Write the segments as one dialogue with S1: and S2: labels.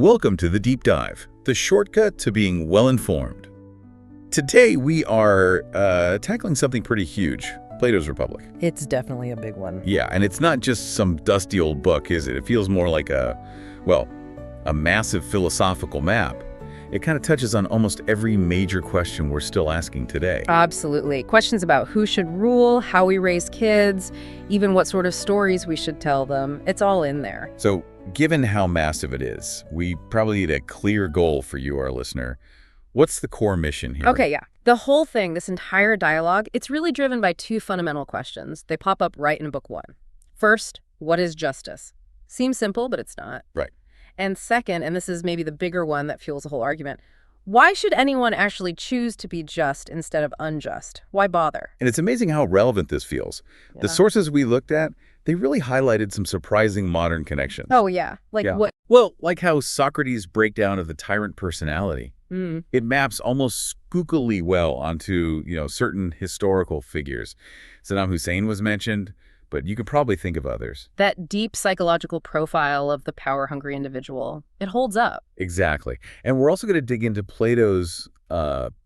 S1: Welcome to the Deep Dive, the shortcut to being well-informed. Today we are tackling something pretty huge, Plato's Republic.
S2: It's definitely a big one.
S1: Yeah, and it's not just some dusty old book, is it? It feels more like a massive philosophical map. It kind of touches on almost every major question we're still asking today.
S2: Absolutely. Questions about who should rule, how we raise kids, even what sort of stories we should tell them. It's all in there.
S1: So, given how massive it is, we probably need a clear goal for you, our listener. What's the core mission here?
S2: Okay, yeah. The whole thing, this entire dialogue, it's really driven by two fundamental questions. They pop up right in book one. First, what is justice? Seems simple, but it's not.
S1: Right.
S2: And second, and this is maybe the bigger one that fuels the whole argument, why should anyone actually choose to be just instead of unjust? Why bother?
S1: And it's amazing how relevant this feels.
S2: Yeah.
S1: The sources we looked at, they really highlighted some surprising modern connections.
S2: Oh, yeah. What?
S1: Well, like how Socrates' breakdown of the tyrant personality. It maps almost spookily well onto, certain historical figures. Saddam Hussein was mentioned, but you could probably think of others.
S2: That deep psychological profile of the power-hungry individual, it holds up.
S1: Exactly. And we're also going to dig into Plato's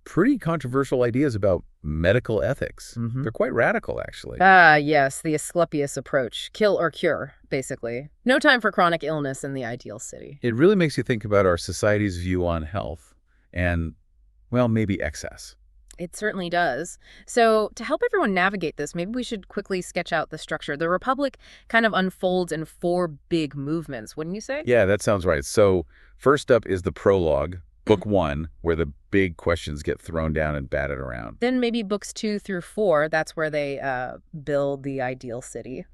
S1: pretty controversial ideas about medical ethics. They're quite radical, actually.
S2: Yes, the Asclepius approach. Kill or cure, basically. No time for chronic illness in the ideal city.
S1: It really makes you think about our society's view on health and, well, maybe excess.
S2: It certainly does. So to help everyone navigate this, maybe we should quickly sketch out the structure. The Republic kind of unfolds in four big movements, wouldn't you say?
S1: Yeah, that sounds right. So first up is the prologue, book one, where the big questions get thrown down and batted around.
S2: Then maybe books 2 through 4, that's where they build the ideal city.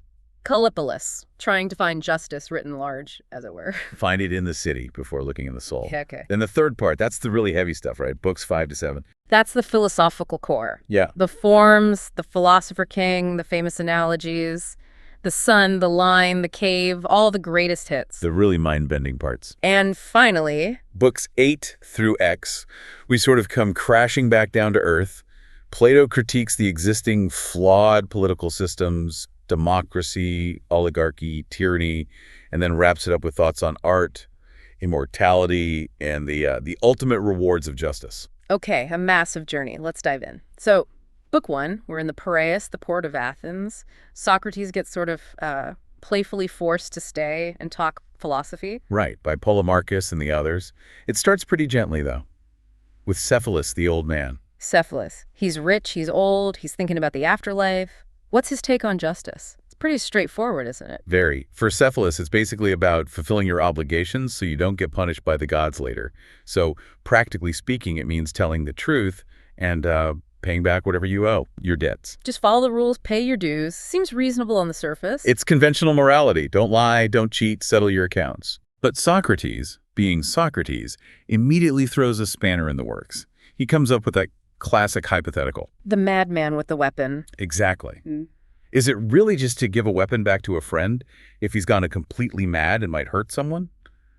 S2: Callipolis, trying to find justice written large, as it were.
S1: Find it in the city before looking in the soul.
S2: Yeah, okay.
S1: Then the third part, that's the really heavy stuff, right? Books 5 to 7.
S2: That's the philosophical core.
S1: Yeah.
S2: The forms, the philosopher king, the famous analogies, the sun, the line, the cave, all the greatest hits.
S1: The really mind-bending parts.
S2: And finally,
S1: books 8 through X, we sort of come crashing back down to earth. Plato critiques the existing flawed political systems, democracy, oligarchy, tyranny, and then wraps it up with thoughts on art, immortality, and the ultimate rewards of justice.
S2: Okay, a massive journey. Let's dive in. So, book 1, we're in the Piraeus, the port of Athens. Socrates gets sort of playfully forced to stay and talk philosophy.
S1: Right, by Polemarchus and the others. It starts pretty gently, though, with Cephalus, the old man.
S2: Cephalus. He's rich, he's old, he's thinking about the afterlife. What's his take on justice? It's pretty straightforward, isn't it?
S1: Very. For Cephalus, it's basically about fulfilling your obligations so you don't get punished by the gods later. So, practically speaking, it means telling the truth and paying back whatever you owe, your debts.
S2: Just follow the rules, pay your dues. Seems reasonable on the surface.
S1: It's conventional morality. Don't lie, don't cheat, settle your accounts. But Socrates, being Socrates, immediately throws a spanner in the works. He comes up with that classic hypothetical.
S2: The madman with the weapon.
S1: Exactly. Is it really just to give a weapon back to a friend if he's gone completely mad and might hurt someone?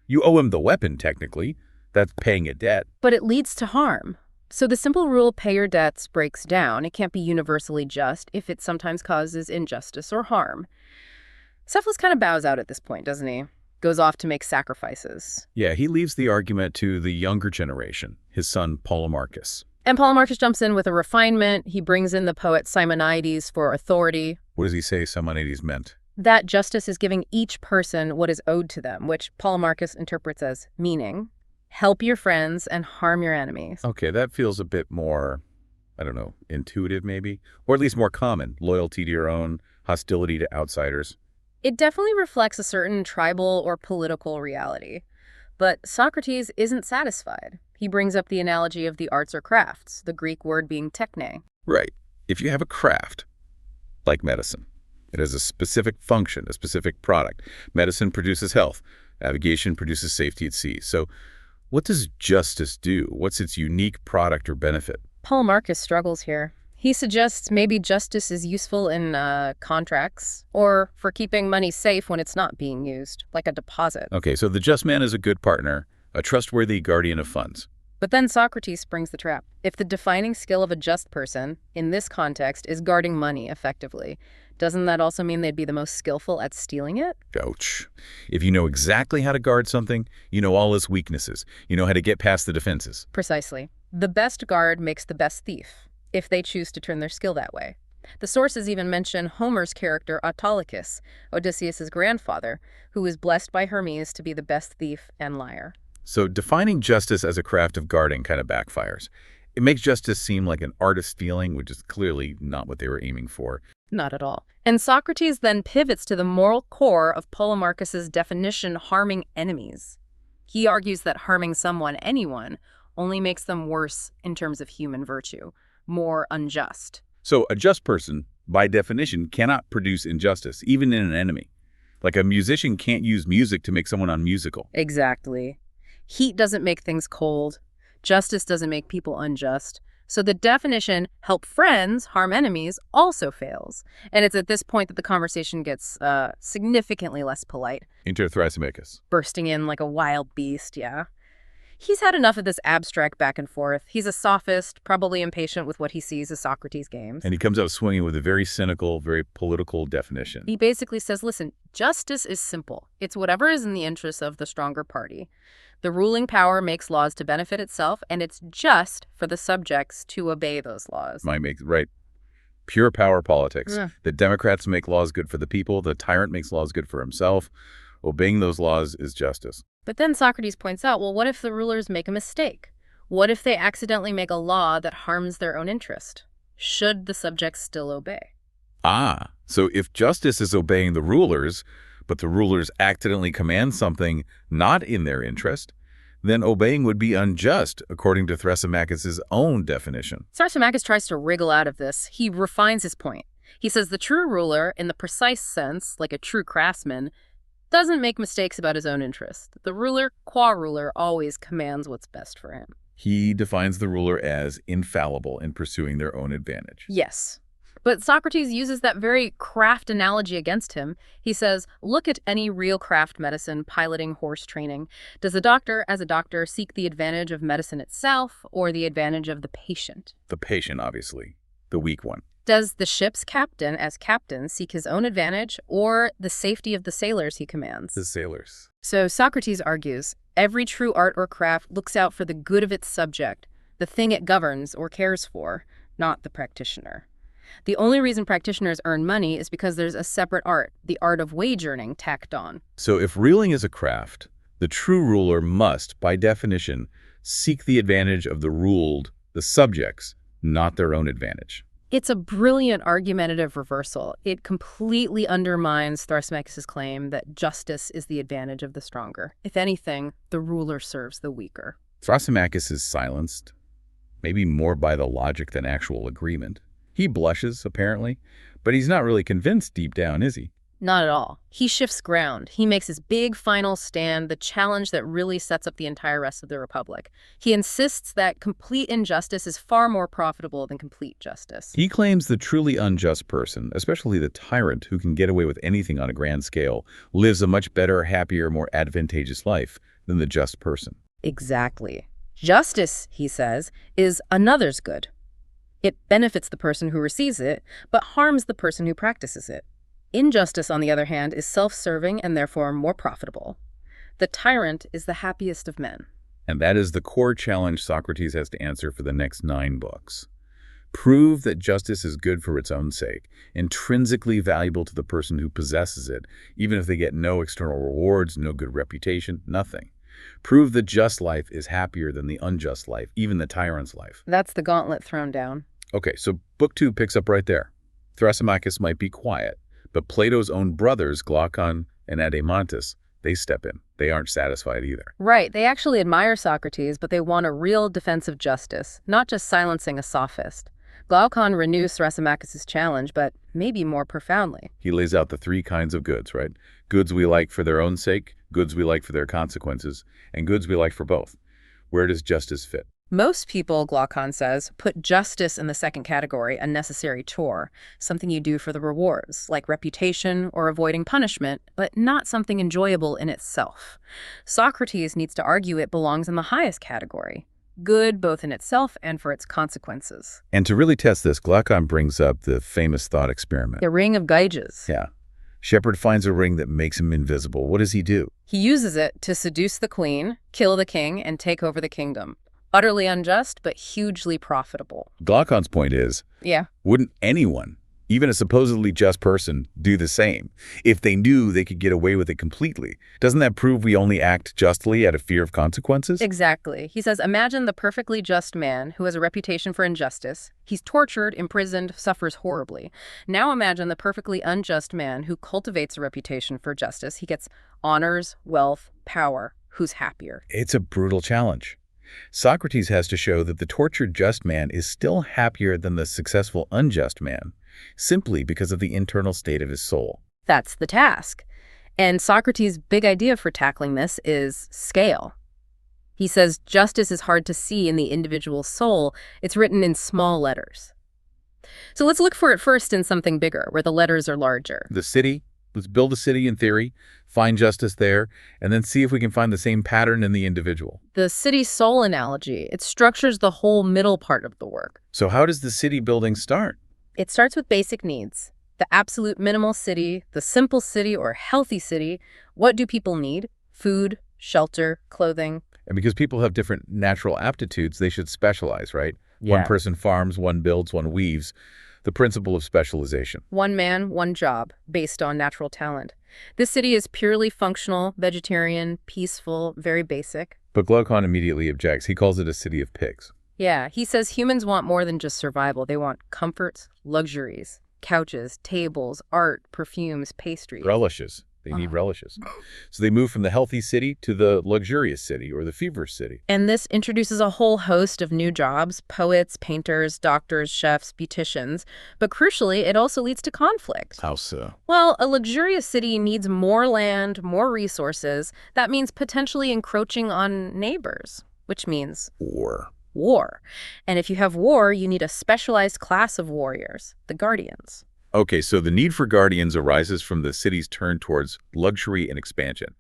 S1: You owe him the weapon, technically. That's paying a debt.
S2: But it leads to harm. So the simple rule, pay your debts, breaks down. It can't be universally just if it sometimes causes injustice or harm. Cephalus kind of bows out at this point, doesn't he? Goes off to make sacrifices.
S1: Yeah, he leaves the argument to the younger generation, his son Polemarchus.
S2: And Polemarchus jumps in with a refinement. He brings in the poet Simonides for authority.
S1: What does he say Simonides meant?
S2: That justice is giving each person what is owed to them, which Polemarchus interprets as meaning, help your friends and harm your enemies.
S1: Okay, that feels a bit more, intuitive maybe, or at least more common. Loyalty to your own, hostility to outsiders.
S2: It definitely reflects a certain tribal or political reality. But Socrates isn't satisfied. He brings up the analogy of the arts or crafts, the Greek word being techne.
S1: Right. If you have a craft, like medicine, it has a specific function, a specific product. Medicine produces health. Navigation produces safety at sea. So what does justice do? What's its unique product or benefit?
S2: Polemarchus struggles here. He suggests maybe justice is useful in contracts or for keeping money safe when it's not being used, like a deposit.
S1: Okay, so the just man is a good partner, a trustworthy guardian of funds.
S2: But then Socrates springs the trap. If the defining skill of a just person, in this context, is guarding money effectively, Doesn't that also mean they'd be the most skillful at stealing it?
S1: Ouch. If you know exactly how to guard something, you know all its weaknesses. You know how to get past the defenses.
S2: Precisely. The best guard makes the best thief, if they choose to turn their skill that way. The sources even mention Homer's character Autolycus, Odysseus' grandfather, who was blessed by Hermes to be the best thief and liar.
S1: So defining justice as a craft of guarding kind of backfires. It makes justice seem like an artist feeling, which is clearly not what they were aiming for.
S2: Not at all. And Socrates then pivots to the moral core of Polemarchus's definition, harming enemies. He argues that harming someone, anyone, only makes them worse in terms of human virtue, more unjust.
S1: So a just person, by definition, cannot produce injustice, even in an enemy. Like a musician can't use music to make someone unmusical.
S2: Exactly. Heat doesn't make things cold. Justice doesn't make people unjust. So the definition, help friends, harm enemies, also fails. And it's at this point that the conversation gets significantly less polite.
S1: Enter Thrasymachus.
S2: Bursting in like a wild beast, yeah. He's had enough of this abstract back and forth. He's a sophist, probably impatient with what he sees as Socrates' games.
S1: And he comes out swinging with a very cynical, very political definition.
S2: He basically says, listen, justice is simple. It's whatever is in the interest of the stronger party. The ruling power makes laws to benefit itself, and it's just for the subjects to obey those laws.
S1: Right. Pure power politics.
S2: Yeah.
S1: The Democrats make laws good for the people. The tyrant makes laws good for himself. Obeying those laws is justice.
S2: But then Socrates points out, well, what if the rulers make a mistake? What if they accidentally make a law that harms their own interest? Should the subjects still obey?
S1: So if justice is obeying the rulers, but the rulers accidentally command something not in their interest, then obeying would be unjust, according to Thrasymachus' own definition.
S2: Thrasymachus tries to wriggle out of this. He refines his point. He says the true ruler, in the precise sense, like a true craftsman, doesn't make mistakes about his own interest. The ruler, qua ruler, always commands what's best for him.
S1: He defines the ruler as infallible in pursuing their own advantage.
S2: Yes. But Socrates uses that very craft analogy against him. He says, look at any real craft medicine, piloting, horse training. Does a doctor, as a doctor, seek the advantage of medicine itself or the advantage of the patient?
S1: The patient, obviously. The weak one.
S2: Does the ship's captain, as captain, seek his own advantage or the safety of the sailors he commands?
S1: The sailors.
S2: So Socrates argues, every true art or craft looks out for the good of its subject, the thing it governs or cares for, not the practitioner. The only reason practitioners earn money is because there's a separate art, the art of wage earning, tacked on.
S1: So if ruling is a craft, the true ruler must, by definition, seek the advantage of the ruled, the subjects, not their own advantage.
S2: It's a brilliant argumentative reversal. It completely undermines Thrasymachus' claim that justice is the advantage of the stronger. If anything, the ruler serves the weaker.
S1: Thrasymachus is silenced, maybe more by the logic than actual agreement. He blushes, apparently, but he's not really convinced deep down, is he?
S2: Not at all. He shifts ground. He makes his big final stand, the challenge that really sets up the entire rest of the Republic. He insists that complete injustice is far more profitable than complete justice.
S1: He claims the truly unjust person, especially the tyrant who can get away with anything on a grand scale, lives a much better, happier, more advantageous life than the just person.
S2: Exactly. Justice, he says, is another's good. It benefits the person who receives it, but harms the person who practices it. Injustice, on the other hand, is self-serving and therefore more profitable. The tyrant is the happiest of men.
S1: And that is the core challenge Socrates has to answer for the next 9 books. Prove that justice is good for its own sake, intrinsically valuable to the person who possesses it, even if they get no external rewards, no good reputation, nothing. Prove the just life is happier than the unjust life, even the tyrant's life.
S2: That's the gauntlet thrown down.
S1: Okay, so book 2 picks up right there. Thrasymachus might be quiet, but Plato's own brothers, Glaucon and Adeimantus, they step in. They aren't satisfied either.
S2: Right. They actually admire Socrates, but they want a real defense of justice, not just silencing a sophist. Glaucon renews Thrasymachus' challenge, but maybe more profoundly.
S1: He lays out the 3 kinds of goods, right? Goods we like for their own sake, goods we like for their consequences, and goods we like for both. Where does justice fit?
S2: Most people, Glaucon says, put justice in the second category, a necessary chore, something you do for the rewards, like reputation or avoiding punishment, but not something enjoyable in itself. Socrates needs to argue it belongs in the highest category. good both in itself and for its consequences.
S1: And to really test this, Glaucon brings up the famous thought experiment.
S2: The ring of Gyges.
S1: Yeah. Shepherd finds a ring that makes him invisible. What does he do?
S2: He uses it to seduce the queen, kill the king, and take over the kingdom. Utterly unjust, but hugely profitable.
S1: Glaucon's point is,
S2: Yeah.
S1: wouldn't anyone, even a supposedly just person, do the same if they knew they could get away with it completely? Doesn't that prove we only act justly out of fear of consequences?
S2: Exactly. He says, imagine the perfectly just man who has a reputation for injustice. He's tortured, imprisoned, suffers horribly. Now imagine the perfectly unjust man who cultivates a reputation for justice. He gets honors, wealth, power. Who's happier?
S1: It's a brutal challenge. Socrates has to show that the tortured just man is still happier than the successful unjust man, simply because of the internal state of his soul.
S2: That's the task. And Socrates' big idea for tackling this is scale. He says justice is hard to see in the individual soul. It's written in small letters. So let's look for it first in something bigger, where the letters are larger.
S1: The city, let's build a city in theory, find justice there, and then see if we can find the same pattern in the individual.
S2: The city-soul analogy, it structures the whole middle part of the work.
S1: So how does the city building start?
S2: It starts with basic needs. The absolute minimal city, the simple city or healthy city. What do people need? Food, shelter, clothing.
S1: And because people have different natural aptitudes, they should specialize, right?
S2: Yeah.
S1: One person farms, one builds, one weaves. The principle of specialization.
S2: One man, one job, based on natural talent. This city is purely functional, vegetarian, peaceful, very basic.
S1: But Glaucon immediately objects. He calls it a city of pigs.
S2: Yeah, he says humans want more than just survival. They want comforts, luxuries, couches, tables, art, perfumes, pastries.
S1: Relishes. They need relishes. So they move from the healthy city to the luxurious city or the feverish city.
S2: And this introduces a whole host of new jobs: poets, painters, doctors, chefs, beauticians. But crucially, it also leads to conflict.
S1: How so?
S2: Well, a luxurious city needs more land, more resources. That means potentially encroaching on neighbors, which means war. And if you have war, you need a specialized class of warriors, the guardians.
S1: Okay, so the need for guardians arises from the city's turn towards luxury and expansion.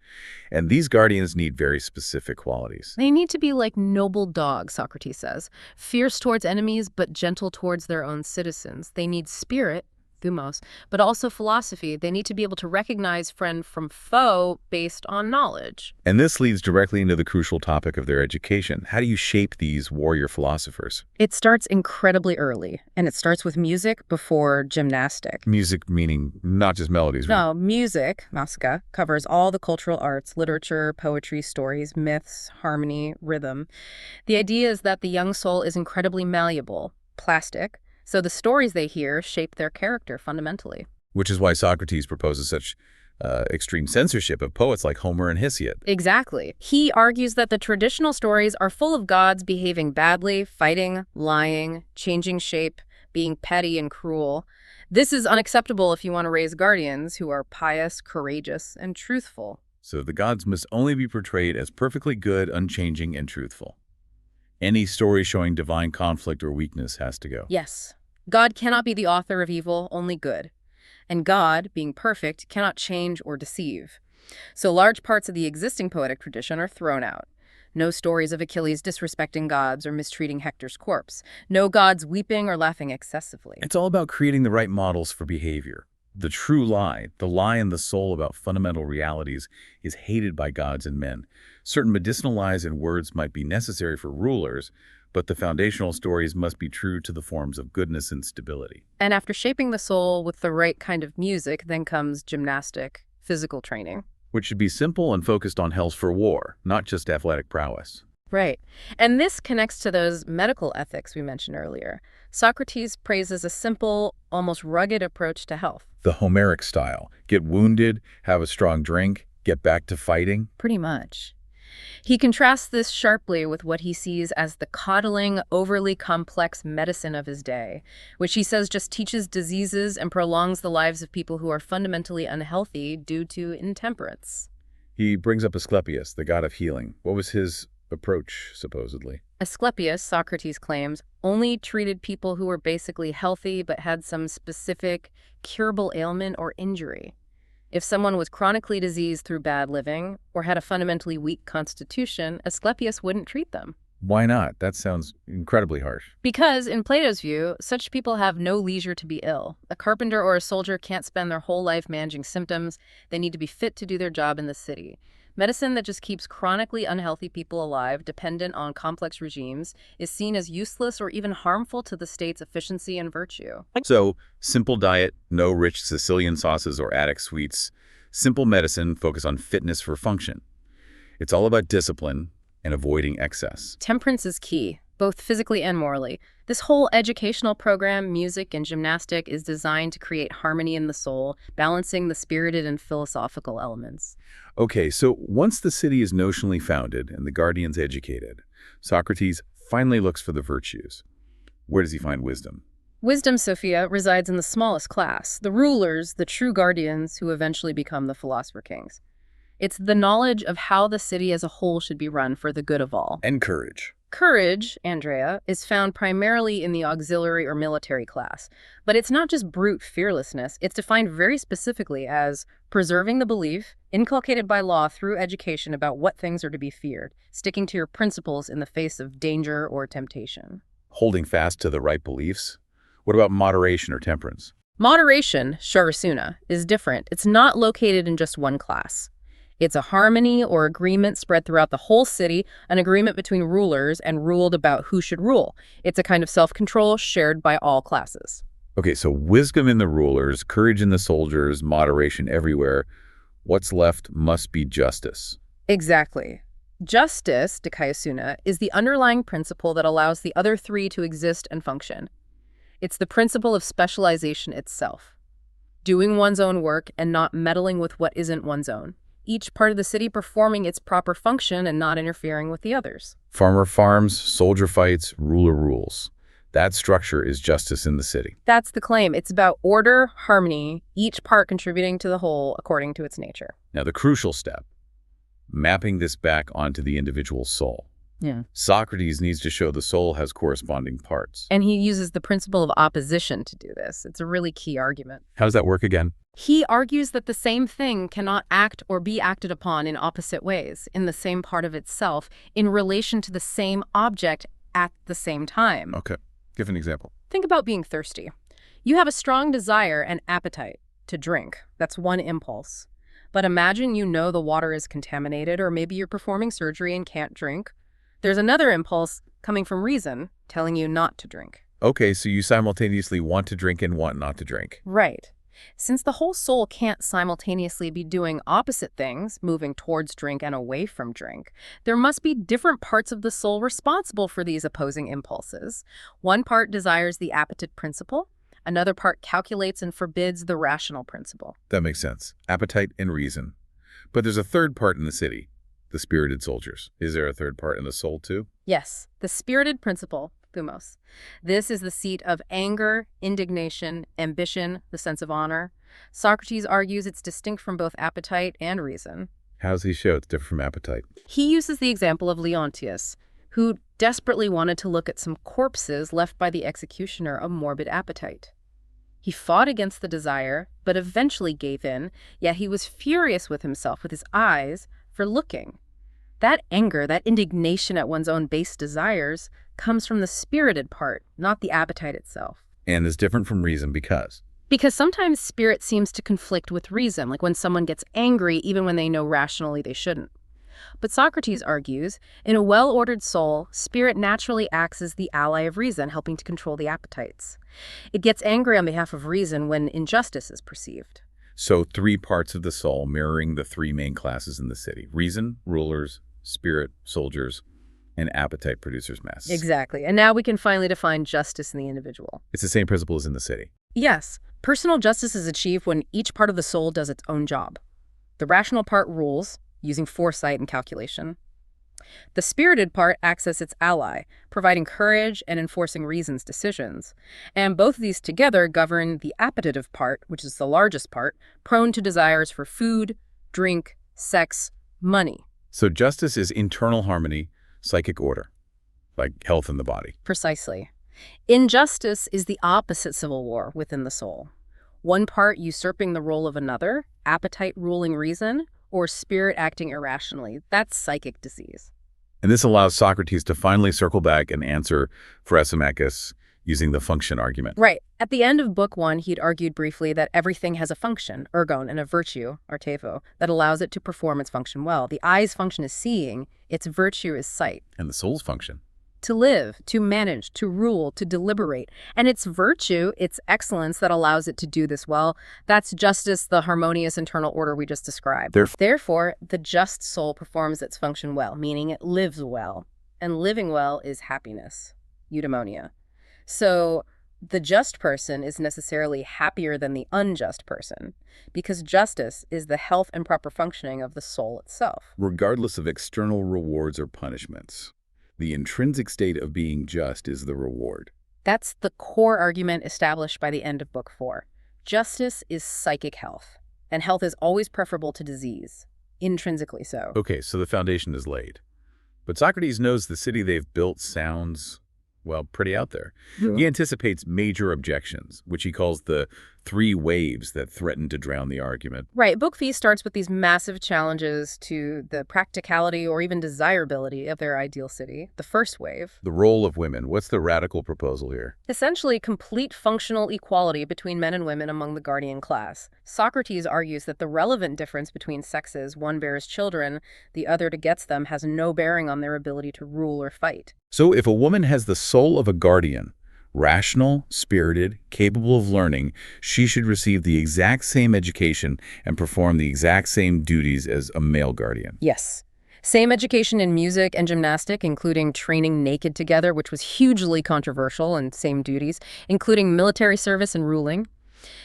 S1: And these guardians need very specific qualities.
S2: They need to be like noble dogs, Socrates says, fierce towards enemies but gentle towards their own citizens. They need spirit, thumos, but also philosophy. They need to be able to recognize friend from foe based on knowledge.
S1: And this leads directly into the crucial topic of their education. How do you shape these warrior philosophers?
S2: It starts incredibly early, and it starts with music before gymnastic.
S1: Music meaning not just melodies.
S2: No, music, musica, covers all the cultural arts: literature, poetry, stories, myths, harmony, rhythm. The idea is that the young soul is incredibly malleable, plastic, so the stories they hear shape their character fundamentally.
S1: Which is why Socrates proposes such extreme censorship of poets like Homer and Hesiod.
S2: Exactly. He argues that the traditional stories are full of gods behaving badly, fighting, lying, changing shape, being petty and cruel. This is unacceptable if you want to raise guardians who are pious, courageous, and truthful.
S1: So the gods must only be portrayed as perfectly good, unchanging, and truthful. Any story showing divine conflict or weakness has to go.
S2: Yes. God cannot be the author of evil, only good. And God, being perfect, cannot change or deceive. So large parts of the existing poetic tradition are thrown out. No stories of Achilles disrespecting gods or mistreating Hector's corpse. No gods weeping or laughing excessively.
S1: It's all about creating the right models for behavior. The true lie, the lie in the soul about fundamental realities, is hated by gods and men. Certain medicinal lies and words might be necessary for rulers, but the foundational stories must be true to the forms of goodness and stability.
S2: And after shaping the soul with the right kind of music, then comes gymnastic, physical training.
S1: Which should be simple and focused on health for war, not just athletic prowess.
S2: Right. And this connects to those medical ethics we mentioned earlier. Socrates praises a simple, almost rugged approach to health.
S1: The Homeric style. Get wounded, have a strong drink, get back to fighting.
S2: Pretty much. He contrasts this sharply with what he sees as the coddling, overly complex medicine of his day, which he says just teaches diseases and prolongs the lives of people who are fundamentally unhealthy due to intemperance.
S1: He brings up Asclepius, the god of healing. What was his approach, supposedly?
S2: Asclepius, Socrates claims, only treated people who were basically healthy but had some specific curable ailment or injury. If someone was chronically diseased through bad living or had a fundamentally weak constitution, Asclepius wouldn't treat them.
S1: Why not? That sounds incredibly harsh.
S2: Because, in Plato's view, such people have no leisure to be ill. A carpenter or a soldier can't spend their whole life managing symptoms. They need to be fit to do their job in the city. Medicine that just keeps chronically unhealthy people alive, dependent on complex regimes, is seen as useless or even harmful to the state's efficiency and virtue.
S1: So, simple diet, no rich Sicilian sauces or attic sweets. Simple medicine, focus on fitness for function. It's all about discipline and avoiding excess.
S2: Temperance is key, both physically and morally. This whole educational program, music and gymnastic, is designed to create harmony in the soul, balancing the spirited and philosophical elements.
S1: Okay, so once the city is notionally founded and the guardians educated, Socrates finally looks for the virtues. Where does he find wisdom?
S2: Wisdom, Sophia, resides in the smallest class, the rulers, the true guardians who eventually become the philosopher kings. It's the knowledge of how the city as a whole should be run for the good of all.
S1: And courage.
S2: Courage, Andrea, is found primarily in the auxiliary or military class. But it's not just brute fearlessness. It's defined very specifically as preserving the belief, inculcated by law through education about what things are to be feared, sticking to your principles in the face of danger or temptation.
S1: Holding fast to the right beliefs? What about moderation or temperance?
S2: Moderation, Sharasuna, is different. It's not located in just one class. It's a harmony or agreement spread throughout the whole city, an agreement between rulers and ruled about who should rule. It's a kind of self-control shared by all classes.
S1: Okay, so wisdom in the rulers, courage in the soldiers, moderation everywhere. What's left must be justice.
S2: Exactly. Justice, Dikaiosuna, is the underlying principle that allows the other three to exist and function. It's the principle of specialization itself. Doing one's own work and not meddling with what isn't one's own. Each part of the city performing its proper function and not interfering with the others.
S1: Farmer farms, soldier fights, ruler rules. That structure is justice in the city.
S2: That's the claim. It's about order, harmony, each part contributing to the whole according to its nature.
S1: Now, the crucial step, mapping this back onto the individual soul.
S2: Yeah.
S1: Socrates needs to show the soul has corresponding parts.
S2: And he uses the principle of opposition to do this. It's a really key argument.
S1: How does that work again?
S2: He argues that the same thing cannot act or be acted upon in opposite ways, in the same part of itself, in relation to the same object at the same time.
S1: Okay. Give an example.
S2: Think about being thirsty. You have a strong desire and appetite to drink. That's one impulse. But imagine you know the water is contaminated, or maybe you're performing surgery and can't drink. There's another impulse coming from reason telling you not to drink.
S1: Okay, so you simultaneously want to drink and want not to drink.
S2: Right. Since the whole soul can't simultaneously be doing opposite things, moving towards drink and away from drink, there must be different parts of the soul responsible for these opposing impulses. One part desires the appetite principle. Another part calculates and forbids the rational principle.
S1: That makes sense. Appetite and reason. But there's a third part in the city, the spirited soldiers. Is there a third part in the soul too?
S2: Yes, the spirited principle, thumos. This is the seat of anger, indignation, ambition, the sense of honor. Socrates argues it's distinct from both appetite and reason.
S1: How does he show it's different from appetite?
S2: He uses the example of Leontius, who desperately wanted to look at some corpses left by the executioner of morbid appetite. He fought against the desire, but eventually gave in, yet he was furious with himself, with his eyes, for looking. That anger, that indignation at one's own base desires, comes from the spirited part, not the appetite itself.
S1: And is different from reason because?
S2: Because sometimes spirit seems to conflict with reason, like when someone gets angry even when they know rationally they shouldn't. But Socrates argues, in a well-ordered soul, spirit naturally acts as the ally of reason, helping to control the appetites. It gets angry on behalf of reason when injustice is perceived.
S1: So 3 parts of the soul mirroring the 3 main classes in the city. Reason, rulers, spirit, soldiers, and appetite producers masses.
S2: Exactly. And now we can finally define justice in the individual.
S1: It's the same principle as in the city.
S2: Yes. Personal justice is achieved when each part of the soul does its own job. The rational part rules, using foresight and calculation. The spirited part acts as its ally, providing courage and enforcing reason's decisions. And both of these together govern the appetitive part, which is the largest part, prone to desires for food, drink, sex, money.
S1: So justice is internal harmony, psychic order, like health in the body.
S2: Precisely. Injustice is the opposite civil war within the soul. One part usurping the role of another, appetite ruling reason, or spirit acting irrationally. That's psychic disease.
S1: And this allows Socrates to finally circle back and answer Thrasymachus using the function argument.
S2: Right. At the end of Book 1, he'd argued briefly that everything has a function, ergon, and a virtue, artevo, that allows it to perform its function well. The eye's function is seeing, its virtue is sight.
S1: And the soul's function?
S2: To live, to manage, to rule, to deliberate. And its virtue, its excellence that allows it to do this well, that's justice, the harmonious internal order we just described. Therefore, the just soul performs its function well, meaning it lives well. And living well is happiness, eudaimonia. So the just person is necessarily happier than the unjust person, because justice is the health and proper functioning of the soul itself.
S1: Regardless of external rewards or punishments, the intrinsic state of being just is the reward.
S2: That's the core argument established by the end of Book 4. Justice is psychic health, and health is always preferable to disease, intrinsically so.
S1: Okay, so the foundation is laid. But Socrates knows the city they've built sounds, well, pretty out there.
S2: Yeah.
S1: He anticipates major objections, which he calls the 3 waves that threaten to drown the argument.
S2: Right. Book V starts with these massive challenges to the practicality or even desirability of their ideal city. The first wave.
S1: The role of women. What's the radical proposal here?
S2: Essentially, complete functional equality between men and women among the guardian class. Socrates argues that the relevant difference between sexes, one bears children, the other begets them, has no bearing on their ability to rule or fight.
S1: So if a woman has the soul of a guardian, rational, spirited, capable of learning, she should receive the exact same education and perform the exact same duties as a male guardian.
S2: Yes. Same education in music and gymnastic, including training naked together, which was hugely controversial, and same duties, including military service and ruling.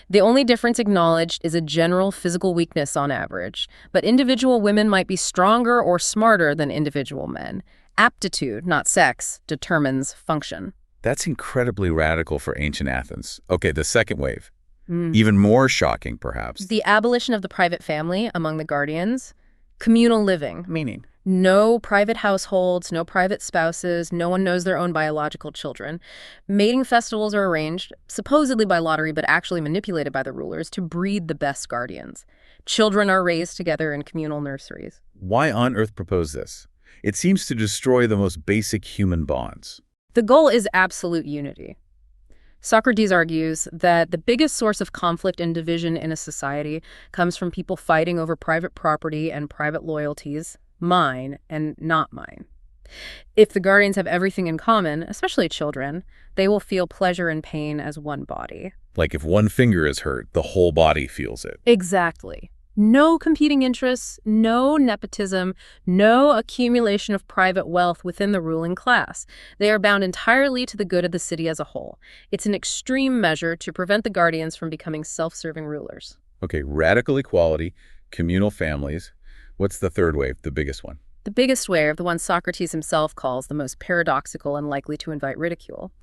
S2: The only difference acknowledged is a general physical weakness on average, but individual women might be stronger or smarter than individual men. Aptitude, not sex, determines function.
S1: That's incredibly radical for ancient Athens. Okay, the second wave. Even more shocking, perhaps.
S2: The abolition of the private family among the guardians. Communal living.
S1: Meaning?
S2: No private households, no private spouses, no one knows their own biological children. Mating festivals are arranged, supposedly by lottery, but actually manipulated by the rulers, to breed the best guardians. Children are raised together in communal nurseries.
S1: Why on earth propose this? It seems to destroy the most basic human bonds.
S2: The goal is absolute unity. Socrates argues that the biggest source of conflict and division in a society comes from people fighting over private property and private loyalties, mine and not mine. If the guardians have everything in common, especially children, they will feel pleasure and pain as one body.
S1: Like if one finger is hurt, the whole body feels it.
S2: Exactly. No competing interests, no nepotism, no accumulation of private wealth within the ruling class. They are bound entirely to the good of the city as a whole. It's an extreme measure to prevent the guardians from becoming self-serving rulers.
S1: Okay, radical equality, communal families. What's the third wave, the biggest one?
S2: The biggest wave, the one Socrates himself calls the most paradoxical and likely to invite ridicule.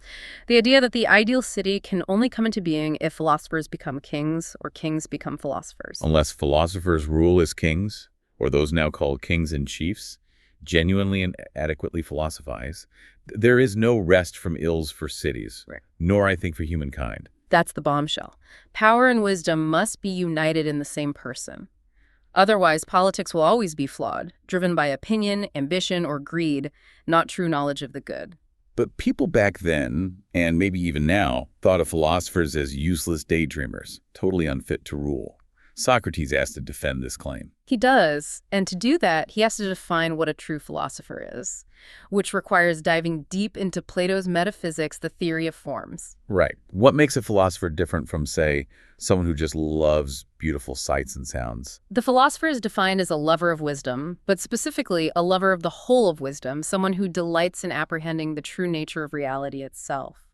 S2: The idea that the ideal city can only come into being if philosophers become kings or kings become philosophers.
S1: Unless philosophers rule as kings, or those now called kings and chiefs, genuinely and adequately philosophize, there is no rest from ills for cities,
S2: Right.
S1: nor, I think, for humankind.
S2: That's the bombshell. Power and wisdom must be united in the same person. Otherwise, politics will always be flawed, driven by opinion, ambition, or greed, not true knowledge of the good.
S1: But people back then, and maybe even now, thought of philosophers as useless daydreamers, totally unfit to rule. Socrates has to defend this claim.
S2: He does, and to do that, he has to define what a true philosopher is, which requires diving deep into Plato's metaphysics, the theory of forms.
S1: Right. What makes a philosopher different from, say, someone who just loves beautiful sights and sounds?
S2: The philosopher is defined as a lover of wisdom, but specifically a lover of the whole of wisdom, someone who delights in apprehending the true nature of reality itself.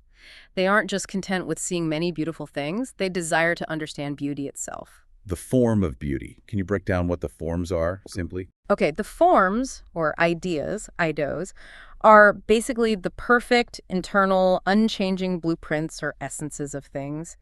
S2: They aren't just content with seeing many beautiful things, they desire to understand beauty itself.
S1: The form of beauty. Can you break down what the forms are, simply?
S2: Okay, the forms, or ideas, eidos, are basically the perfect, internal, unchanging blueprints or essences of things.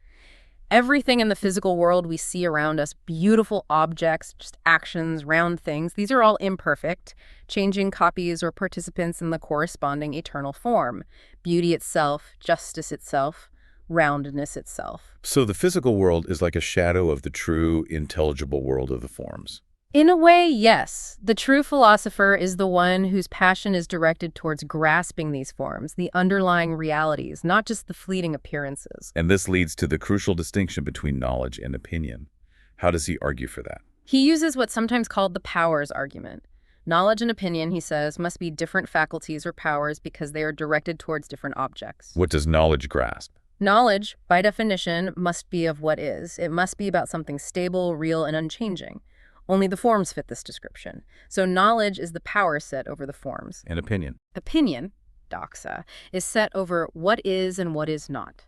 S2: Everything in the physical world we see around us, beautiful objects, just actions, round things, these are all imperfect, changing copies or participants in the corresponding eternal form. Beauty itself, justice itself, roundness itself.
S1: So the physical world is like a shadow of the true, intelligible world of the forms.
S2: In a way, yes. The true philosopher is the one whose passion is directed towards grasping these forms, the underlying realities, not just the fleeting appearances.
S1: And this leads to the crucial distinction between knowledge and opinion. How does he argue for that?
S2: He uses what's sometimes called the powers argument. Knowledge and opinion, he says, must be different faculties or powers because they are directed towards different objects.
S1: What does knowledge grasp?
S2: Knowledge, by definition, must be of what is. It must be about something stable, real, and unchanging. Only the forms fit this description. So knowledge is the power set over the forms.
S1: And opinion?
S2: Opinion, doxa, is set over what is and what is not.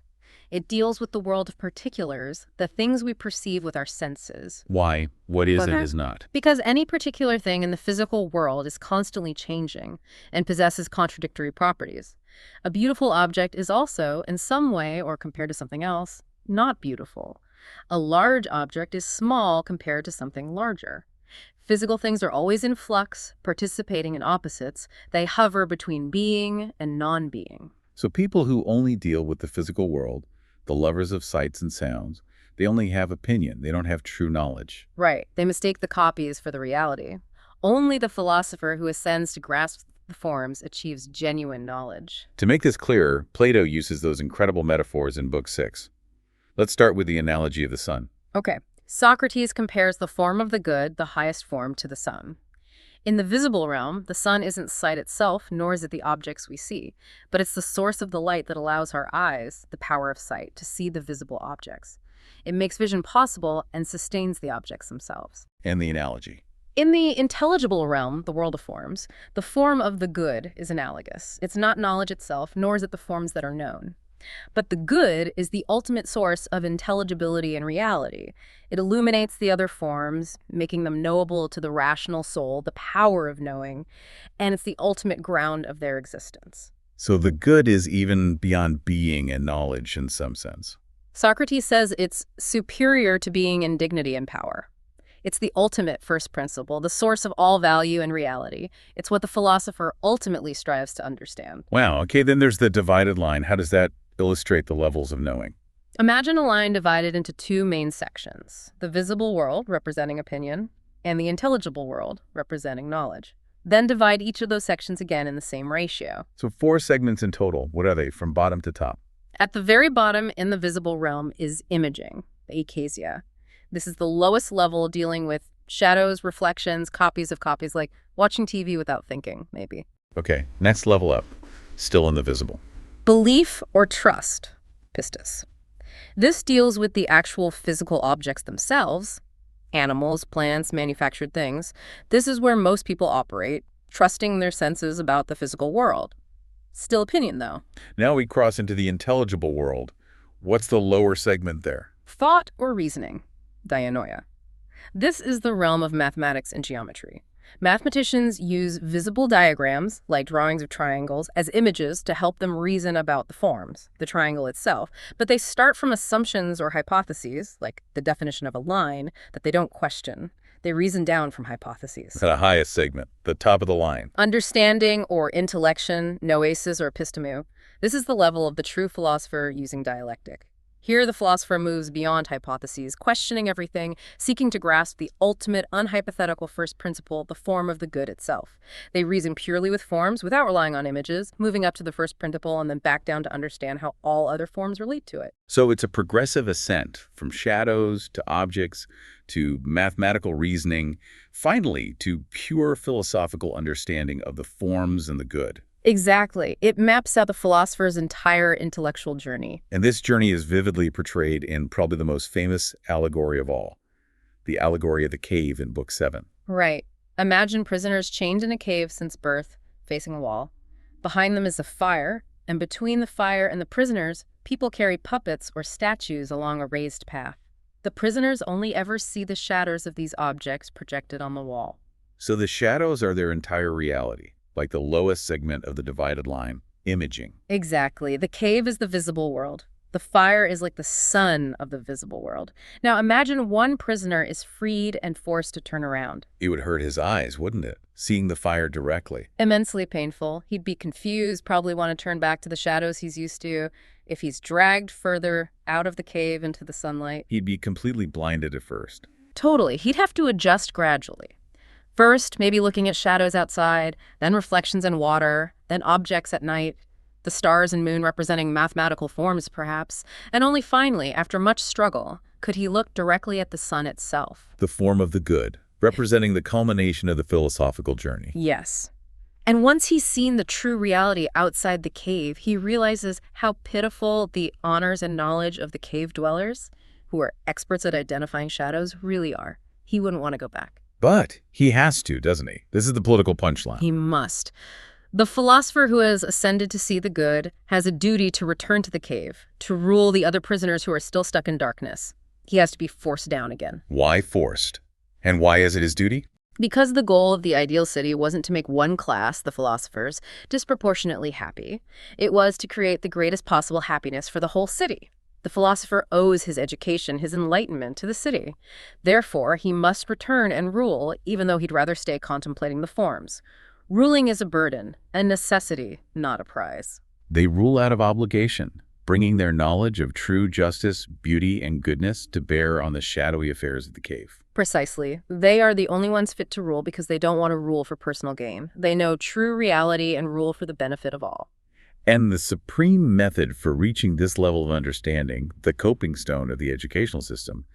S2: It deals with the world of particulars, the things we perceive with our senses.
S1: Why? What is and is not?
S2: Because any particular thing in the physical world is constantly changing and possesses contradictory properties. A beautiful object is also, in some way, or compared to something else, not beautiful. A large object is small compared to something larger. Physical things are always in flux, participating in opposites. They hover between being and non-being.
S1: So people who only deal with the physical world, the lovers of sights and sounds, they only have opinion. They don't have true knowledge.
S2: Right. They mistake the copies for the reality. Only the philosopher who ascends to grasp the forms achieves genuine knowledge.
S1: To make this clearer, Plato uses those incredible metaphors in Book 6. Let's start with the analogy of the sun.
S2: Okay. Socrates compares the form of the good, the highest form, to the sun. In the visible realm, the sun isn't sight itself, nor is it the objects we see, but it's the source of the light that allows our eyes, the power of sight, to see the visible objects. It makes vision possible and sustains the objects themselves.
S1: And the analogy.
S2: In the intelligible realm, the world of forms, the form of the good is analogous. It's not knowledge itself, nor is it the forms that are known. But the good is the ultimate source of intelligibility and reality. It illuminates the other forms, making them knowable to the rational soul, the power of knowing, and it's the ultimate ground of their existence.
S1: So the good is even beyond being and knowledge in some sense.
S2: Socrates says it's superior to being in dignity and power. It's the ultimate first principle, the source of all value and reality. It's what the philosopher ultimately strives to understand.
S1: Wow, okay, then there's the divided line. How does that illustrate the levels of knowing?
S2: Imagine a line divided into two main sections, the visible world, representing opinion, and the intelligible world, representing knowledge. Then divide each of those sections again in the same ratio.
S1: So 4 segments in total. What are they, from bottom to top?
S2: At the very bottom in the visible realm is imaging, the akasia. This is the lowest level, dealing with shadows, reflections, copies of copies, like watching TV without thinking, maybe.
S1: Okay, next level up, still in the visible.
S2: Belief or trust, pistis. This deals with the actual physical objects themselves, animals, plants, manufactured things. This is where most people operate, trusting their senses about the physical world. Still opinion, though.
S1: Now we cross into the intelligible world. What's the lower segment there?
S2: Thought or reasoning, dianoia. This is the realm of mathematics and geometry. Mathematicians use visible diagrams, like drawings of triangles, as images to help them reason about the forms, the triangle itself, but they start from assumptions or hypotheses, like the definition of a line, that they don't question. They reason down from hypotheses.
S1: The highest segment, the top of the line.
S2: Understanding or intellection, noesis or episteme. This is the level of the true philosopher using dialectic. Here, the philosopher moves beyond hypotheses, questioning everything, seeking to grasp the ultimate, unhypothetical first principle, the form of the good itself. They reason purely with forms, without relying on images, moving up to the first principle and then back down to understand how all other forms relate to it.
S1: So it's a progressive ascent from shadows to objects to mathematical reasoning, finally to pure philosophical understanding of the forms and the good.
S2: Exactly. It maps out the philosopher's entire intellectual journey.
S1: And this journey is vividly portrayed in probably the most famous allegory of all, the allegory of the cave in Book 7.
S2: Right. Imagine prisoners chained in a cave since birth, facing a wall. Behind them is a fire, and between the fire and the prisoners, people carry puppets or statues along a raised path. The prisoners only ever see the shadows of these objects projected on the wall.
S1: So the shadows are their entire reality, like the lowest segment of the divided line, imaging.
S2: Exactly. The cave is the visible world. The fire is like the sun of the visible world. Now imagine one prisoner is freed and forced to turn around.
S1: It would hurt his eyes, wouldn't it? Seeing the fire directly.
S2: Immensely painful. He'd be confused, probably want to turn back to the shadows he's used to. If he's dragged further out of the cave into the sunlight,
S1: He'd be completely blinded at first.
S2: Totally. He'd have to adjust gradually. First, maybe looking at shadows outside, then reflections in water, then objects at night, the stars and moon representing mathematical forms, perhaps, and only finally, after much struggle, could he look directly at the sun itself.
S1: The form of the good, representing the culmination of the philosophical journey.
S2: Yes. And once he's seen the true reality outside the cave, he realizes how pitiful the honors and knowledge of the cave dwellers, who are experts at identifying shadows, really are. He wouldn't want to go back.
S1: But he has to, doesn't he? This is the political punchline.
S2: He must. The philosopher who has ascended to see the good has a duty to return to the cave, to rule the other prisoners who are still stuck in darkness. He has to be forced down again.
S1: Why forced? And why is it his duty?
S2: Because the goal of the ideal city wasn't to make one class, the philosophers, disproportionately happy. It was to create the greatest possible happiness for the whole city. The philosopher owes his education, his enlightenment, to the city. Therefore, he must return and rule, even though he'd rather stay contemplating the forms. Ruling is a burden, a necessity, not a prize.
S1: They rule out of obligation, bringing their knowledge of true justice, beauty, and goodness to bear on the shadowy affairs of the cave.
S2: Precisely. They are the only ones fit to rule because they don't want to rule for personal gain. They know true reality and rule for the benefit of all.
S1: And the supreme method for reaching this level of understanding, the coping stone of the educational system,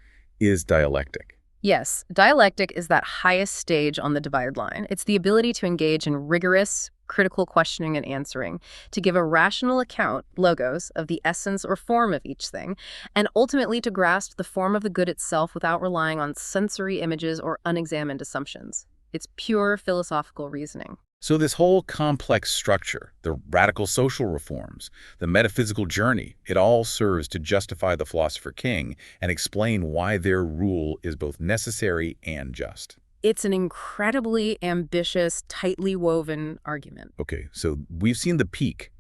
S1: is dialectic.
S2: Yes, dialectic is that highest stage on the divided line. It's the ability to engage in rigorous, critical questioning and answering, to give a rational account, logos, of the essence or form of each thing, and ultimately to grasp the form of the good itself without relying on sensory images or unexamined assumptions. It's pure philosophical reasoning.
S1: So this whole complex structure, the radical social reforms, the metaphysical journey, it all serves to justify the philosopher king and explain why their rule is both necessary and just.
S2: It's an incredibly ambitious, tightly woven argument.
S1: Okay, so we've seen the peak,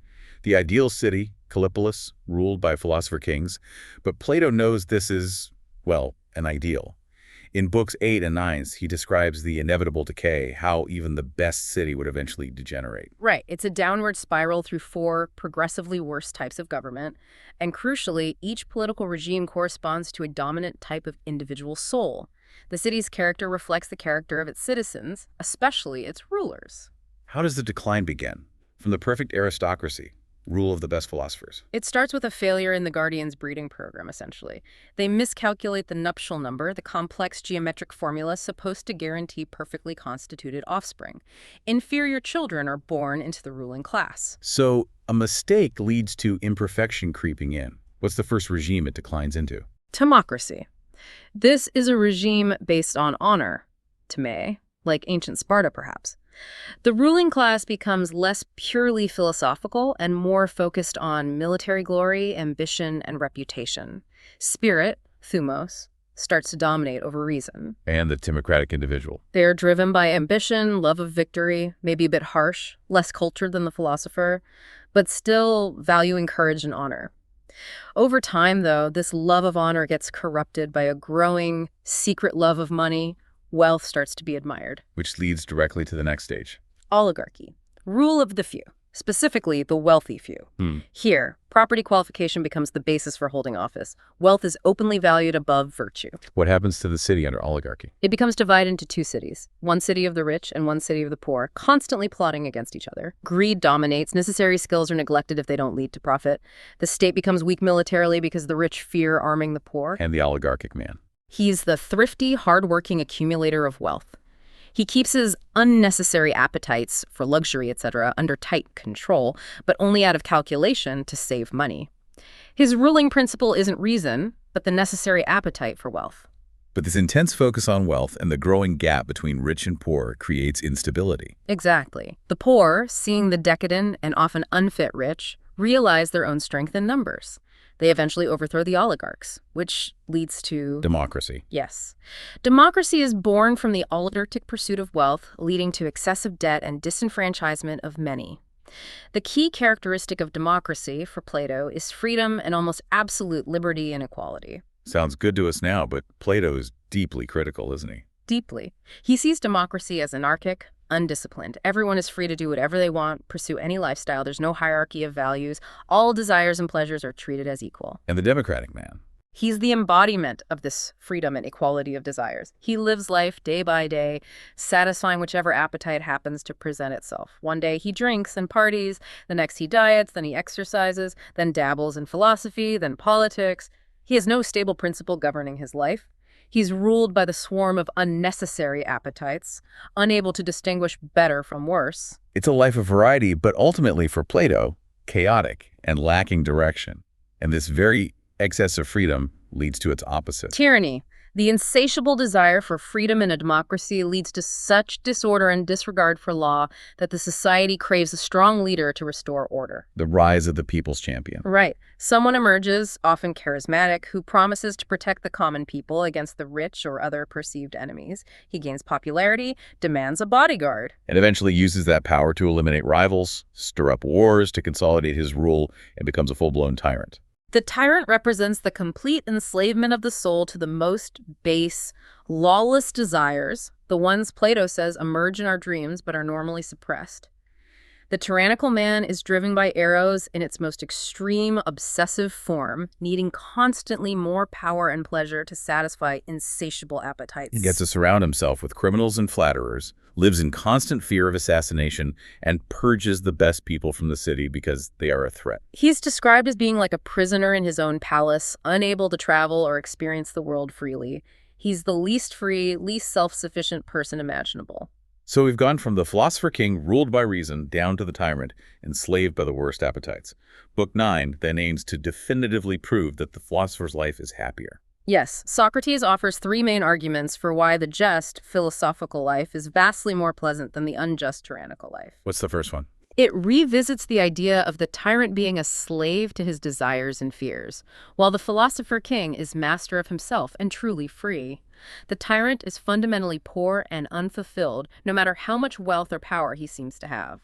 S1: the ideal city, Callipolis, ruled by philosopher kings, but Plato knows this is, well, an ideal. In books 8 and 9, he describes the inevitable decay, how even the best city would eventually degenerate.
S2: Right. It's a downward spiral through 4 progressively worse types of government. And crucially, each political regime corresponds to a dominant type of individual soul. The city's character reflects the character of its citizens, especially its rulers.
S1: How does the decline begin? From the perfect aristocracy, rule of the best philosophers.
S2: It starts with a failure in the guardian's breeding program, essentially. They miscalculate the nuptial number, the complex geometric formula supposed to guarantee perfectly constituted offspring. Inferior children are born into the ruling class.
S1: So a mistake leads to imperfection creeping in. What's the first regime it declines into?
S2: Timocracy. This is a regime based on honor, time, like ancient Sparta, perhaps. The ruling class becomes less purely philosophical and more focused on military glory, ambition, and reputation. Spirit, thumos, starts to dominate over reason.
S1: And the timocratic individual.
S2: They are driven by ambition, love of victory, maybe a bit harsh, less cultured than the philosopher, but still valuing courage and honor. Over time, though, this love of honor gets corrupted by a growing, secret love of money. Wealth starts to be admired.
S1: Which leads directly to the next stage.
S2: Oligarchy. Rule of the few, specifically the wealthy few. Here, property qualification becomes the basis for holding office. Wealth is openly valued above virtue.
S1: What happens to the city under oligarchy?
S2: It becomes divided into 2 cities, one city of the rich and one city of the poor, constantly plotting against each other. Greed dominates. Necessary skills are neglected if they don't lead to profit. The state becomes weak militarily because the rich fear arming the poor.
S1: And the oligarchic man.
S2: He's the thrifty, hard-working accumulator of wealth. He keeps his unnecessary appetites for luxury, etc., under tight control, but only out of calculation to save money. His ruling principle isn't reason, but the necessary appetite for wealth.
S1: But this intense focus on wealth and the growing gap between rich and poor creates instability.
S2: Exactly. The poor, seeing the decadent and often unfit rich, realize their own strength in numbers. They eventually overthrow the oligarchs, which leads to
S1: Democracy.
S2: Yes. Democracy is born from the oligarchic pursuit of wealth, leading to excessive debt and disenfranchisement of many. The key characteristic of democracy, for Plato, is freedom and almost absolute liberty and equality.
S1: Sounds good to us now, but Plato is deeply critical, isn't he?
S2: Deeply. He sees democracy as anarchic, undisciplined. Everyone is free to do whatever they want, pursue any lifestyle. There's no hierarchy of values. All desires and pleasures are treated as equal.
S1: And the democratic man?
S2: He's the embodiment of this freedom and equality of desires. He lives life day by day, satisfying whichever appetite happens to present itself. One day he drinks and parties, the next he diets, then he exercises, then dabbles in philosophy, then politics. He has no stable principle governing his life. He's ruled by the swarm of unnecessary appetites, unable to distinguish better from worse.
S1: It's a life of variety, but ultimately for Plato, chaotic and lacking direction. And this very excess of freedom leads to its opposite.
S2: Tyranny. The insatiable desire for freedom in a democracy leads to such disorder and disregard for law that the society craves a strong leader to restore order.
S1: The rise of the people's champion.
S2: Right. Someone emerges, often charismatic, who promises to protect the common people against the rich or other perceived enemies. He gains popularity, demands a bodyguard.
S1: And eventually uses that power to eliminate rivals, stir up wars, to consolidate his rule, and becomes a full-blown tyrant.
S2: The tyrant represents the complete enslavement of the soul to the most base, lawless desires, the ones Plato says emerge in our dreams but are normally suppressed. The tyrannical man is driven by eros in its most extreme, obsessive form, needing constantly more power and pleasure to satisfy insatiable appetites.
S1: He gets to surround himself with criminals and flatterers, lives in constant fear of assassination, and purges the best people from the city because they are a threat.
S2: He's described as being like a prisoner in his own palace, unable to travel or experience the world freely. He's the least free, least self-sufficient person imaginable.
S1: So we've gone from the philosopher king ruled by reason down to the tyrant enslaved by the worst appetites. Book 9 then aims to definitively prove that the philosopher's life is happier.
S2: Yes, Socrates offers three main arguments for why the just, philosophical life is vastly more pleasant than the unjust, tyrannical life.
S1: What's the first one?
S2: It revisits the idea of the tyrant being a slave to his desires and fears, while the philosopher king is master of himself and truly free. The tyrant is fundamentally poor and unfulfilled, no matter how much wealth or power he seems to have.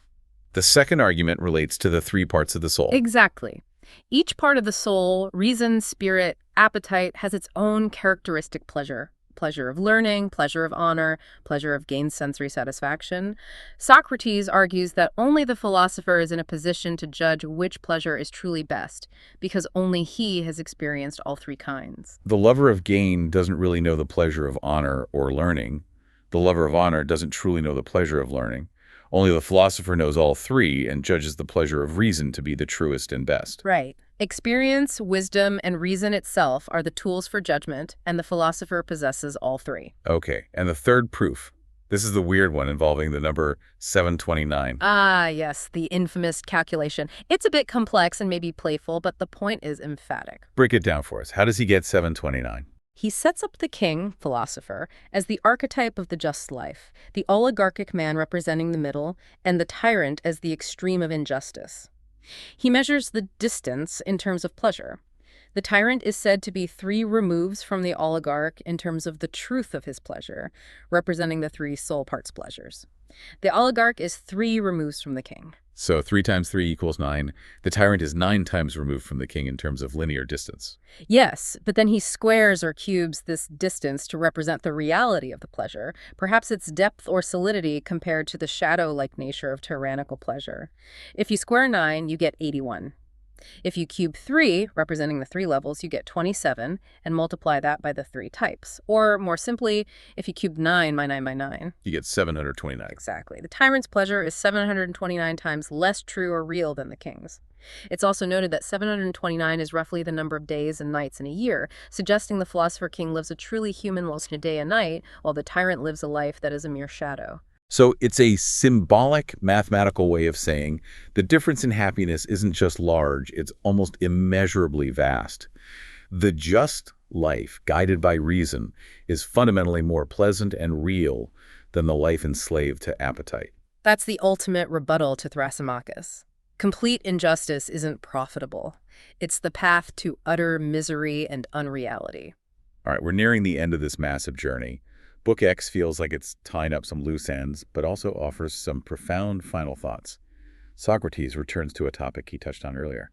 S1: The second argument relates to the three parts of the soul.
S2: Exactly. Each part of the soul, reason, spirit, appetite, has its own characteristic pleasure. Pleasure of learning, pleasure of honor, pleasure of gained sensory satisfaction. Socrates argues that only the philosopher is in a position to judge which pleasure is truly best, because only he has experienced all three kinds.
S1: The lover of gain doesn't really know the pleasure of honor or learning. The lover of honor doesn't truly know the pleasure of learning. Only the philosopher knows all three and judges the pleasure of reason to be the truest and best.
S2: Right. Experience, wisdom, and reason itself are the tools for judgment, and the philosopher possesses all three.
S1: Okay, and the third proof. This is the weird one involving the number 729.
S2: Ah, yes, the infamous calculation. It's a bit complex and maybe playful, but the point is emphatic.
S1: Break it down for us. How does he get 729?
S2: He sets up the king, philosopher, as the archetype of the just life, the oligarchic man representing the middle, and the tyrant as the extreme of injustice. He measures the distance in terms of pleasure. The tyrant is said to be 3 removes from the oligarch in terms of the truth of his pleasure, representing the 3 soul parts pleasures. The oligarch is 3 removes from the king.
S1: So 3 times 3 equals 9. The tyrant is 9 times removed from the king in terms of linear distance.
S2: Yes, but then he squares or cubes this distance to represent the reality of the pleasure, perhaps its depth or solidity compared to the shadow-like nature of tyrannical pleasure. If you square 9, you get 81. If you cube 3, representing the 3 levels, you get 27, and multiply that by the 3 types. Or, more simply, if you cube 9 by 9 by 9.
S1: You get 729.
S2: Exactly. The tyrant's pleasure is 729 times less true or real than the king's. It's also noted that 729 is roughly the number of days and nights in a year, suggesting the philosopher king lives a truly human life in a day and night, while the tyrant lives a life that is a mere shadow.
S1: So it's a symbolic, mathematical way of saying the difference in happiness isn't just large, it's almost immeasurably vast. The just life, guided by reason, is fundamentally more pleasant and real than the life enslaved to appetite.
S2: That's the ultimate rebuttal to Thrasymachus. Complete injustice isn't profitable. It's the path to utter misery and unreality.
S1: All right, we're nearing the end of this massive journey. Book X feels like it's tying up some loose ends, but also offers some profound final thoughts. Socrates returns to a topic he touched on earlier,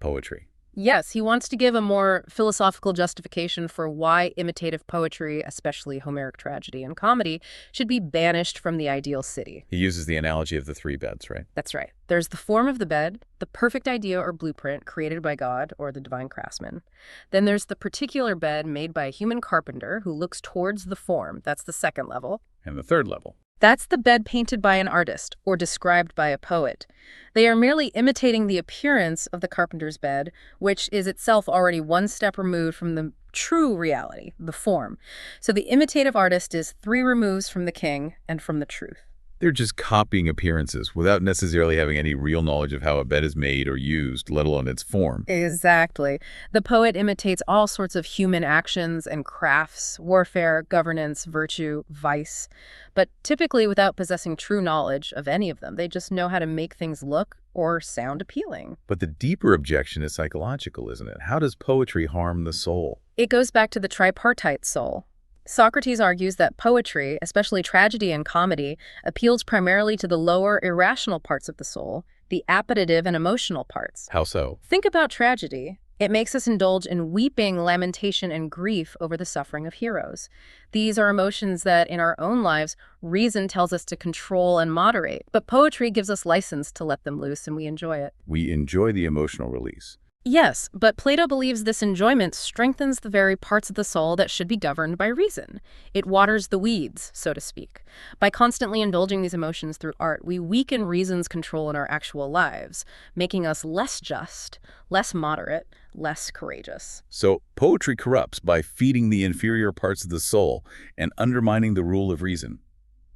S1: poetry.
S2: Yes, he wants to give a more philosophical justification for why imitative poetry, especially Homeric tragedy and comedy, should be banished from the ideal city.
S1: He uses the analogy of the three beds, right?
S2: That's right. There's the form of the bed, the perfect idea or blueprint created by God or the divine craftsman. Then there's the particular bed made by a human carpenter who looks towards the form. That's the second level.
S1: And the third level.
S2: That's the bed painted by an artist or described by a poet. They are merely imitating the appearance of the carpenter's bed, which is itself already one step removed from the true reality, the form. So the imitative artist is 3 removes from the king and from the truth.
S1: They're just copying appearances without necessarily having any real knowledge of how a bed is made or used, let alone its form.
S2: Exactly. The poet imitates all sorts of human actions and crafts, warfare, governance, virtue, vice, but typically without possessing true knowledge of any of them. They just know how to make things look or sound appealing.
S1: But the deeper objection is psychological, isn't it? How does poetry harm the soul?
S2: It goes back to the tripartite soul. Socrates argues that poetry, especially tragedy and comedy, appeals primarily to the lower, irrational parts of the soul, the appetitive and emotional parts.
S1: How so?
S2: Think about tragedy. It makes us indulge in weeping, lamentation, and grief over the suffering of heroes. These are emotions that, in our own lives, reason tells us to control and moderate, but poetry gives us license to let them loose, and we enjoy it.
S1: We enjoy the emotional release.
S2: Yes, but Plato believes this enjoyment strengthens the very parts of the soul that should be governed by reason. It waters the weeds, so to speak. By constantly indulging these emotions through art, we weaken reason's control in our actual lives, making us less just, less moderate, less courageous.
S1: So poetry corrupts by feeding the inferior parts of the soul and undermining the rule of reason.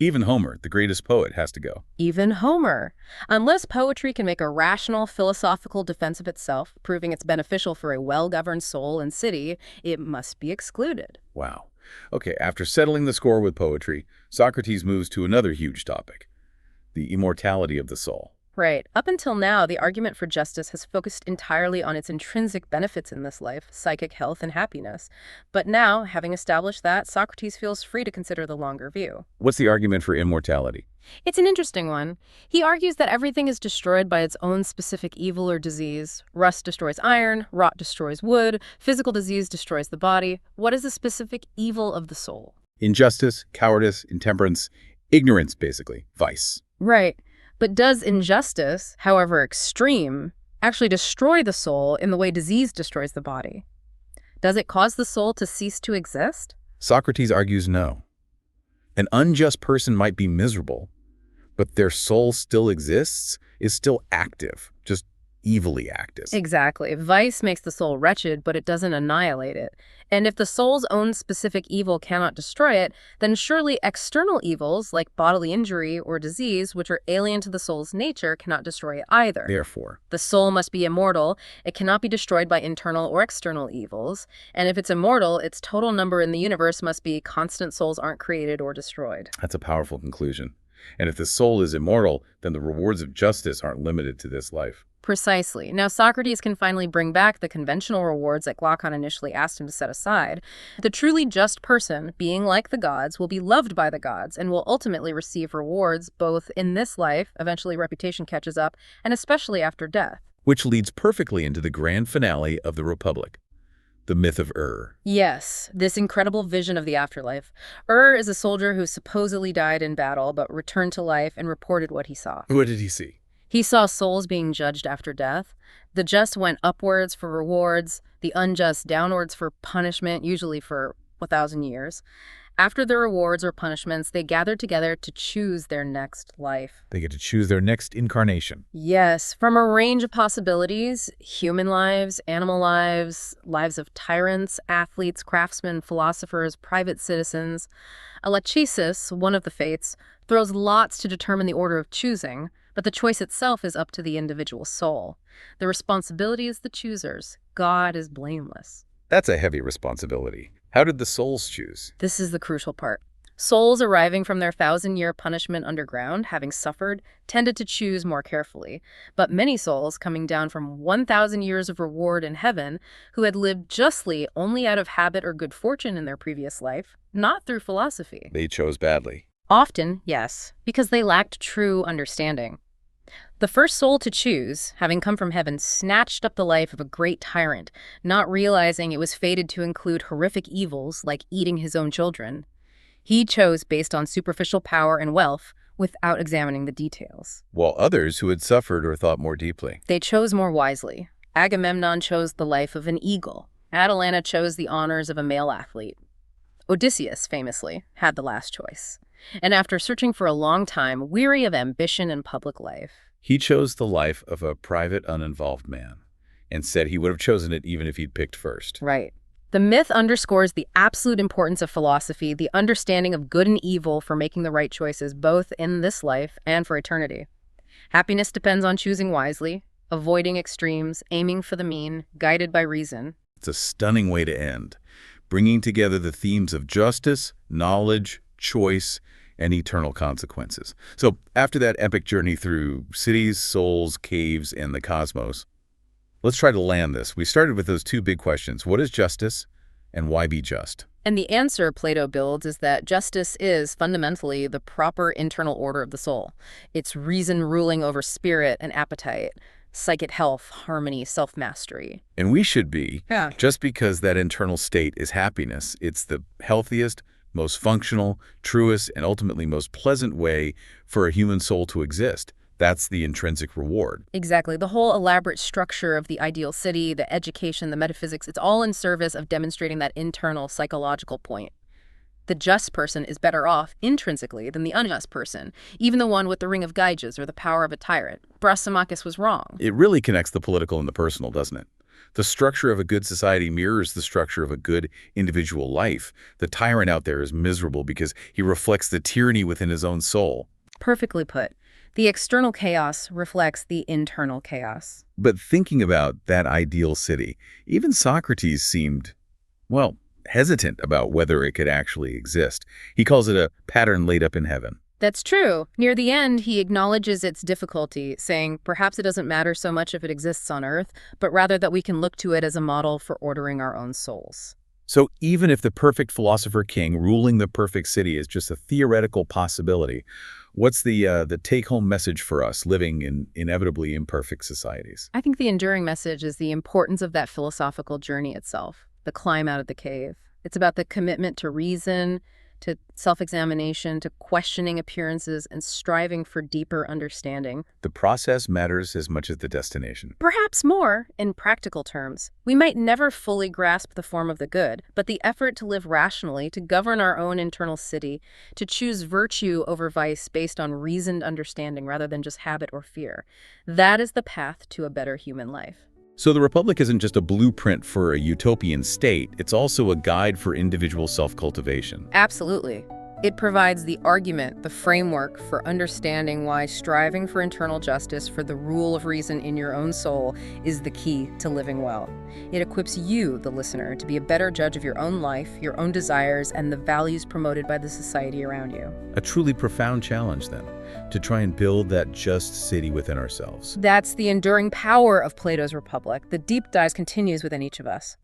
S1: Even Homer, the greatest poet, has to go.
S2: Even Homer. Unless poetry can make a rational, philosophical defense of itself, proving it's beneficial for a well-governed soul and city, it must be excluded.
S1: Wow. Okay, after settling the score with poetry, Socrates moves to another huge topic, the immortality of the soul.
S2: Right. Up until now, the argument for justice has focused entirely on its intrinsic benefits in this life, psychic health and happiness. But now, having established that, Socrates feels free to consider the longer view.
S1: What's the argument for immortality?
S2: It's an interesting one. He argues that everything is destroyed by its own specific evil or disease. Rust destroys iron, rot destroys wood, physical disease destroys the body. What is the specific evil of the soul?
S1: Injustice, cowardice, intemperance, ignorance, basically, vice.
S2: Right. But does injustice, however extreme, actually destroy the soul in the way disease destroys the body? Does it cause the soul to cease to exist?
S1: Socrates argues no. An unjust person might be miserable, but their soul still exists, is still active, just evilly active.
S2: Exactly. Vice makes the soul wretched, but it doesn't annihilate it. And if the soul's own specific evil cannot destroy it, then surely external evils, like bodily injury or disease, which are alien to the soul's nature, cannot destroy it either.
S1: Therefore,
S2: the soul must be immortal. It cannot be destroyed by internal or external evils. And if it's immortal, its total number in the universe must be constant souls aren't created or destroyed.
S1: that's a powerful conclusion. And if the soul is immortal, then the rewards of justice aren't limited to this life.
S2: Precisely. Now Socrates can finally bring back the conventional rewards that Glaucon initially asked him to set aside. The truly just person, being like the gods, will be loved by the gods and will ultimately receive rewards both in this life, eventually reputation catches up, and especially after death.
S1: Which leads perfectly into the grand finale of the Republic, the myth of
S2: Yes, this incredible vision of the afterlife. Is a soldier who supposedly died in battle but returned to life and reported what he saw.
S1: What did he see?
S2: He saw souls being judged after death. The just went upwards for rewards, the unjust downwards for punishment, usually for 1,000 years. After the rewards or punishments, they gathered together to choose their next life.
S1: They get to choose their next incarnation.
S2: Yes, from a range of possibilities, human lives, animal lives, lives of tyrants, athletes, craftsmen, philosophers, private citizens. Alachesis, one of the fates, throws lots to determine the order of choosing, but the choice itself is up to the individual soul. The responsibility is the chooser's. God is blameless.
S1: That's a heavy responsibility. How did the souls choose?
S2: This is the crucial part. Souls arriving from their 1,000-year punishment underground, having suffered, tended to choose more carefully. But many souls coming down from 1,000 years of reward in heaven, who had lived justly only out of habit or good fortune in their previous life, not through philosophy.
S1: They chose badly.
S2: Often, yes, because they lacked true understanding. The first soul to choose, having come from heaven, snatched up the life of a great tyrant, not realizing it was fated to include horrific evils like eating his own children. He chose based on superficial power and wealth without examining the details.
S1: While others who had suffered or thought more deeply.
S2: They chose more wisely. Agamemnon chose the life of an eagle. Atalanta chose the honors of a male athlete. Odysseus, famously, had the last choice. And after searching for a long time, weary of ambition and public life,
S1: He chose the life of a private, uninvolved man, and said he would have chosen it even if he'd picked first.
S2: right. The myth underscores the absolute importance of philosophy, the understanding of good and evil for making the right choices, both in this life and for eternity. Happiness depends on choosing wisely, avoiding extremes, aiming for the mean, guided by reason.
S1: It's a stunning way to end, bringing together the themes of justice, knowledge, choice, and eternal consequences. So after that epic journey through cities, souls, caves, and the cosmos, let's try to land this. We started with those two big questions. What is justice, and why be just?
S2: And the answer Plato builds is that justice is fundamentally the proper internal order of the soul. It's reason ruling over spirit and appetite, psychic health, harmony, self-mastery.
S1: And we should be,
S2: Yeah.
S1: just because that internal state is happiness. It's the healthiest, most functional, truest, and ultimately most pleasant way for a human soul to exist. That's the intrinsic reward.
S2: Exactly. The whole elaborate structure of the ideal city, the education, the metaphysics, it's all in service of demonstrating that internal psychological point. The just person is better off intrinsically than the unjust person, even the one with the ring of Gyges or the power of a tyrant. Thrasymachus was wrong.
S1: It really connects the political and the personal, doesn't it? The structure of a good society mirrors the structure of a good individual life. The tyrant out there is miserable because he reflects the tyranny within his own soul.
S2: Perfectly put. The external chaos reflects the internal chaos.
S1: But thinking about that ideal city, even Socrates seemed, well, hesitant about whether it could actually exist. He calls it a pattern laid up in heaven.
S2: That's true. Near the end, he acknowledges its difficulty, saying perhaps it doesn't matter so much if it exists on Earth, but rather that we can look to it as a model for ordering our own souls.
S1: So even if the perfect philosopher king ruling the perfect city is just a theoretical possibility, what's the take-home message for us living in inevitably imperfect societies?
S2: I think the enduring message is the importance of that philosophical journey itself, the climb out of the cave. It's about the commitment to reason, to self-examination, to questioning appearances, and striving for deeper understanding.
S1: The process matters as much as the destination.
S2: Perhaps more, in practical terms. We might never fully grasp the form of the good, but the effort to live rationally, to govern our own internal city, to choose virtue over vice based on reasoned understanding rather than just habit or fear, that is the path to a better human life.
S1: So the Republic isn't just a blueprint for a utopian state, it's also a guide for individual self-cultivation.
S2: Absolutely. It provides the argument, the framework for understanding why striving for internal justice, for the rule of reason in your own soul, is the key to living well. It equips you, the listener, to be a better judge of your own life, your own desires, and the values promoted by the society around you.
S1: A truly profound challenge, then, to try and build that just city within ourselves.
S2: That's the enduring power of Plato's Republic. The deep dive continues within each of us.